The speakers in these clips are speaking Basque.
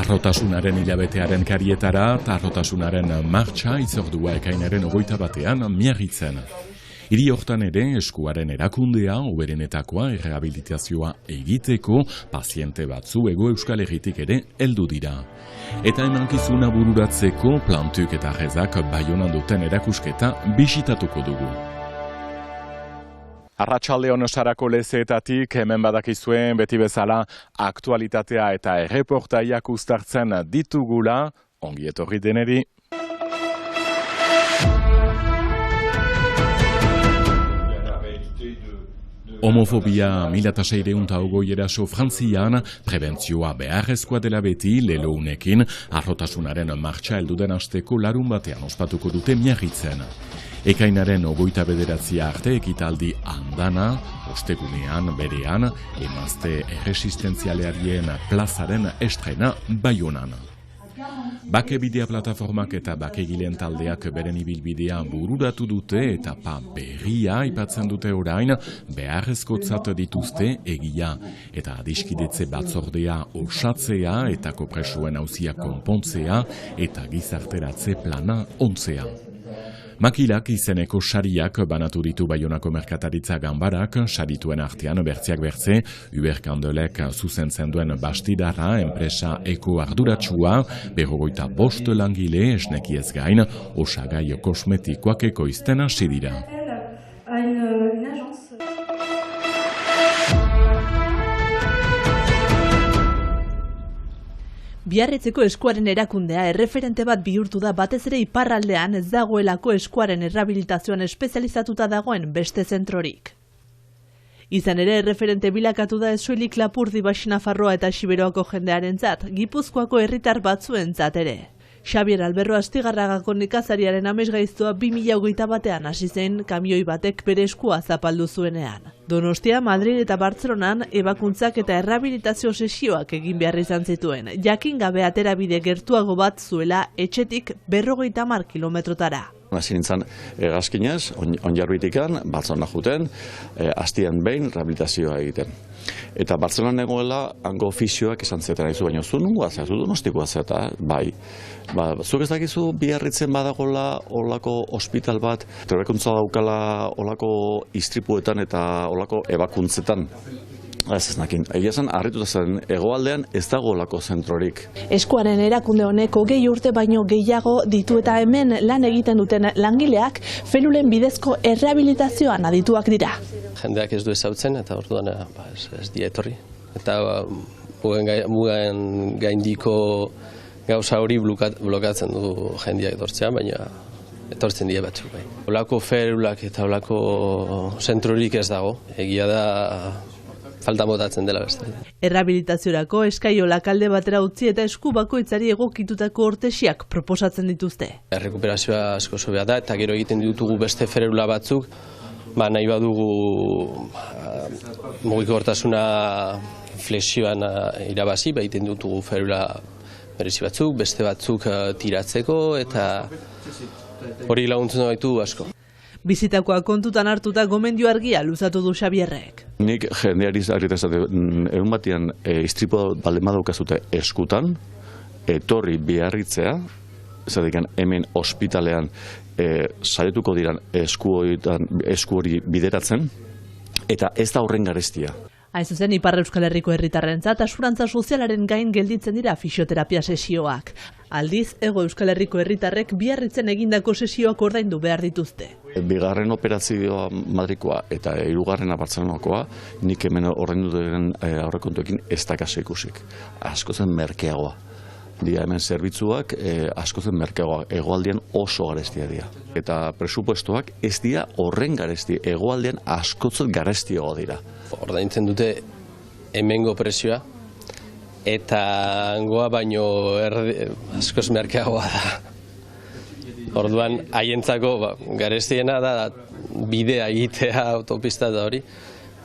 Arrotasunaren hilabetearen karietara, arrotasunaren martxa itzordua ekainaren 21 Miarritzen. Hiri hortan ere eskuaren erakundea, hoberenetakoa errehabilitazioa egiteko, paziente batzu Hego Euskal Herritik ere heldu dira. Eta emankizuna bururatzeko plantuk eta rezak Baionan duten erakusketa bisitatuko dugu. Arratsaldeon Sarako lezeetatik hemen badakizuen beti bezala aktualitatea eta erreportaiak uztartzen ditugula, ongi etorri deneri. Homofobia 1620 eraso Frantzian, prebentzioa beharrezkoa dela beti lelounekin, arrotasunaren martxa helduden asteko larun batean ospatuko dute Miarritzen. Ekainaren 29 arte ekitaldi andana, ostegunean berean, emazte erresistentzialearien plazaren estrena Baionan. Bakebidea plataformak eta bakegileen taldeak beren ibilbidea bururatu dute eta berria aipatzen dute orain beharrezkotzat dituzte egia eta adiskidetze batzordea osatzea eta kopresuen auzia konpontzea eta gizarteratze plana ontzea. Makilak izeneko sariak banatu ditu Baionako merkataritza ganbarak, sarituen artean bertziak bertze, Uberkandelek zuzentzen duen Bastidarra, enpresa eko arduratsua, 55 langile esnekiez gain, osagai kosmetikoak ekoizten hasi dira. Biarritzeko eskuaren erakundea erreferente bat bihurtu da batez ere iparraldean ez dagoelako eskuaren errehabilitazioan espezializatuta dagoen beste zentrorik. Izan ere erreferente bilakatu da ez soilik Lapurdi, Baxinafarroa eta Xiberoako jendearentzat, Gipuzkoako herritar batzuentzat ere. Xabier Alberro Astigarragako nekazariaren amesgaiztoa 2021 hasi zen kamioi batek bere eskua zapaldu zuenean. Donostia, Madrid eta Bartzelonan ebakuntzak eta errehabilitazio sesioak egin behar izan zituen, jakin gabe aterabide gertuago bat zuela etxetik 50 kilometrotara. Hasi nintzen gazkinez, onjarbitikan, Bartzelona juten, hastian behin rehabilitazioa egiten. Eta Bartzelonan egoela, hango ofizioak esan zeten aizu, baina zu nungoa zea, zu Donostikoa zeta, bai. Zuk ez dakizu Biarritzen badagola olako ospital bat, trebekuntza daukala olako istripuetan eta olako ebakuntzetan. Ez nakin, egia zen, harrituta zen, hegoaldean ez dago olako zentrorik. Eskuaren erakunde honek 20 urte baino gehiago ditu eta hemen lan egiten duten langileak felulen bidezko errehabilitazioan adituak dira. Jendeak ez du ezautzen eta orduan ez die etorri. Eta mugen gaindiko gauza hori blokatzen du jendeak etortzean, baina etortzen die batzuk. Olako ferulak eta olako zentrorik ez dago, egia da falta botatzen dela beste. Errehabilitaziorako eskaiola kalde batera utzi eta esku bakoitzari egokitutako ortesiak proposatzen dituzte. Errekuperazioa asko sobea da eta gero egiten ditugu beste ferula batzuk, nahi badugu mugikortasuna flexioan irabazi, egiten ditugu ferula berezi batzuk, beste batzuk tiratzeko eta hori laguntzen baitu asko. Bizitakoa kontutan hartuta gomendio argia luzatu du Xabierrek. Nik jendeari egun batean istripu baldin badaukazute eskutan, etorri Biarritzea, zatekan hemen ospitalean saretuko diran esku hori bideratzen, eta ez da horren garestia. Hain zuzen, Ipar Euskal Herriko herritarrentzat asurantza sozialaren gain gelditzen dira fisioterapia sesioak. Aldiz, Hego Euskal Herriko herritarrek Biarritzen egindako sesioak ordaindu behar dituzte. Bigarren operazioa Madrikoa eta hirugarrena Bartzelonakoa, nik hemen ordaindu den aurrekontuekin ez dakase ikusik. Asko zen merkeagoa. Dia hemen zerbitzuak asko zen merkeagoa, hegoaldean oso garestia dira. Eta presupuestoak ez dira horren garesti, hegoaldean askotzen garestiagoa dira. Ordaintzen dute hemengo presioa eta hangoa baino askoz merkeagoa da. Orduan haientzako garestiena da bidea egitea autopista da hori,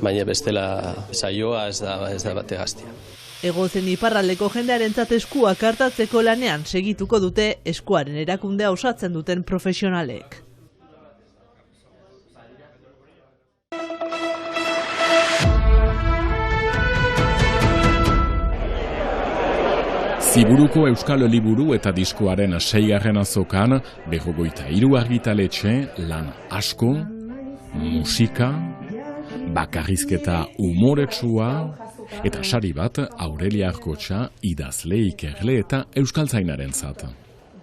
baina bestela saioa ez da bate gaztia. Hegozen iparraldeko jendearentzat eskuak hartatzeko lanean segituko dute eskuaren erakundea osatzen duten profesionalek. Ziburuko Euskal Liburu eta diskoaren 6. azokan, 53 argitaletxe, lan asko, musika, bakarrizketa umoretsua, eta sari bat Aurelia Arkotxa idazle, ikerle eta euskaltzainarentzat.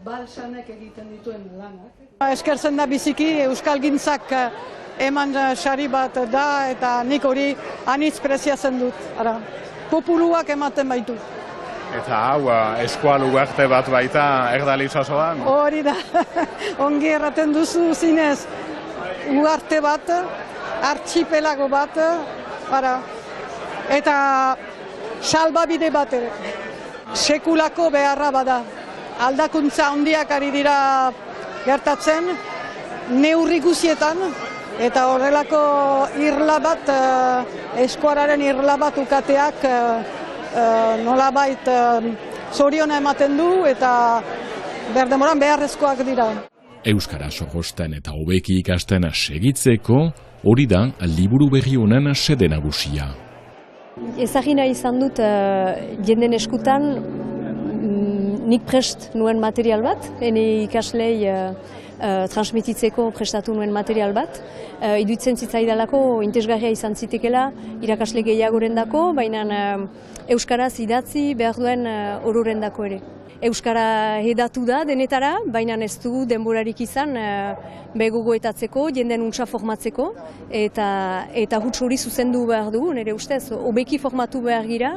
Balsanek egiten dituen lanak. Eskertzen da biziki euskalgintzak eman sari bat da eta nik hori anitz preziatzen dut. Ara, populuak ematen baitu. Eta hau, eskual ugarte bat baita Erdal itsasoan? Hori da, ongi erraten duzu zinez, ugarte bat, artxipelago bat, ara, eta salbabide bat ere. Sekulako beharra bada. Aldakuntza handiak ari dira gertatzen, neurri guzietan, eta horrelako irla bat, eskuararen irla bat ukateak nolabait zoriona ematen du eta berdemoran beharrezkoak dira. Euskara sogosten eta hobeki ikasten segitzeko, hori da liburu berri honen xede nagusia. Ezagina izan dut jenden eskutan nik prest nuen material bat, ene ikaslei transmititzeko prestatu nuen material bat. Iduitzen zitzaidalako interesgarria izan zitekela irakasle gehiagorendako, baina euskaraz idatzi behar duen ororendako ere. Euskara hedatu da denetara, baina ez du denborarik izan begogoetatzeko, jenden untsa formatzeko, eta huts hori zuzendu behar dugu, nire ustez, hobeki formatu behar gira,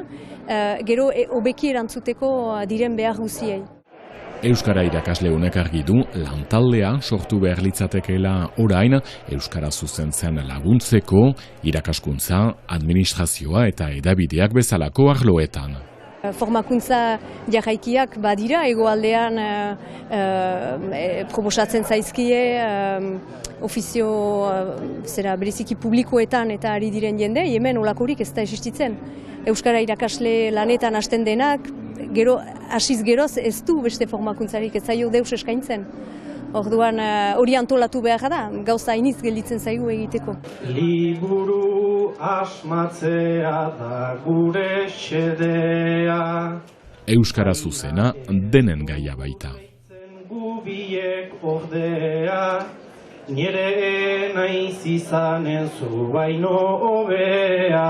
gero hobeki erantzuteko diren behar guziei. Euskara irakasle honek argi du lantaldea sortu behar litzatekeela orain euskara zuzentzen laguntzeko, irakaskuntza, administrazioa eta edabideak bezalako arloetan. Formakuntza jarraikiak badira, egoaldean proposatzen zaizkie, ofizio bereziki publikoetan eta ari diren jende, hemen olakorik ez da existitzen. Euskara irakasle lanetan hasten denak, gero hasiz geroz ez du beste formakuntzarik ez zaio deus eskaintzen. Orduan hori antolatu behar da, gauza hainiz gelditzen zaigu egiteko. Liburu asmatzea da gure xedea. Euskara zuzena denen gaia baita. Gubiek ordea, nire naiz izanen zu baino hobea.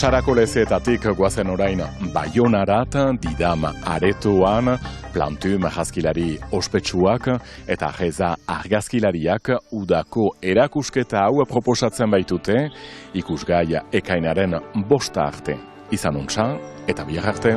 Sarako lezeetatik guazen orain Baionarat, Didam aretoan, Plantum jazkilari ospetsuak eta Jeza argazkilariak udako erakusketa hau proposatzen baitute, ikusgai ekainaren 5 arte. Izan untsa eta bihar arte.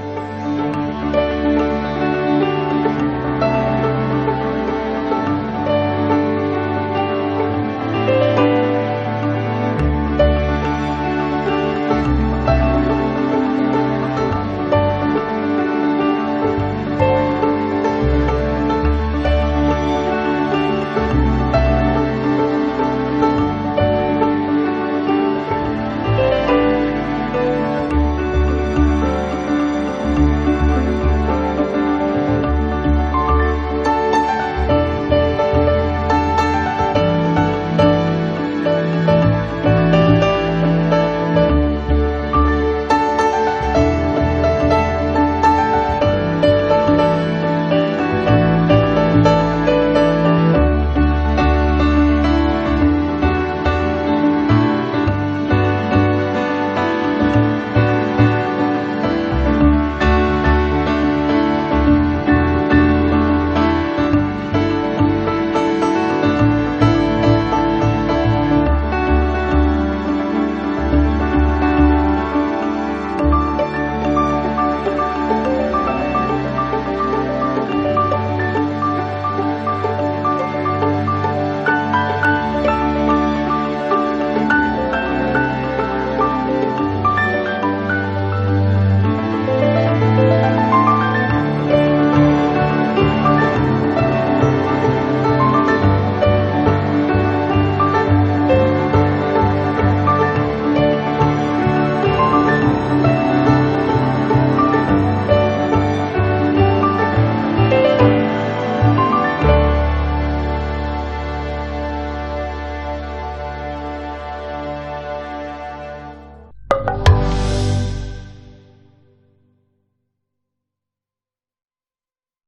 Thank you.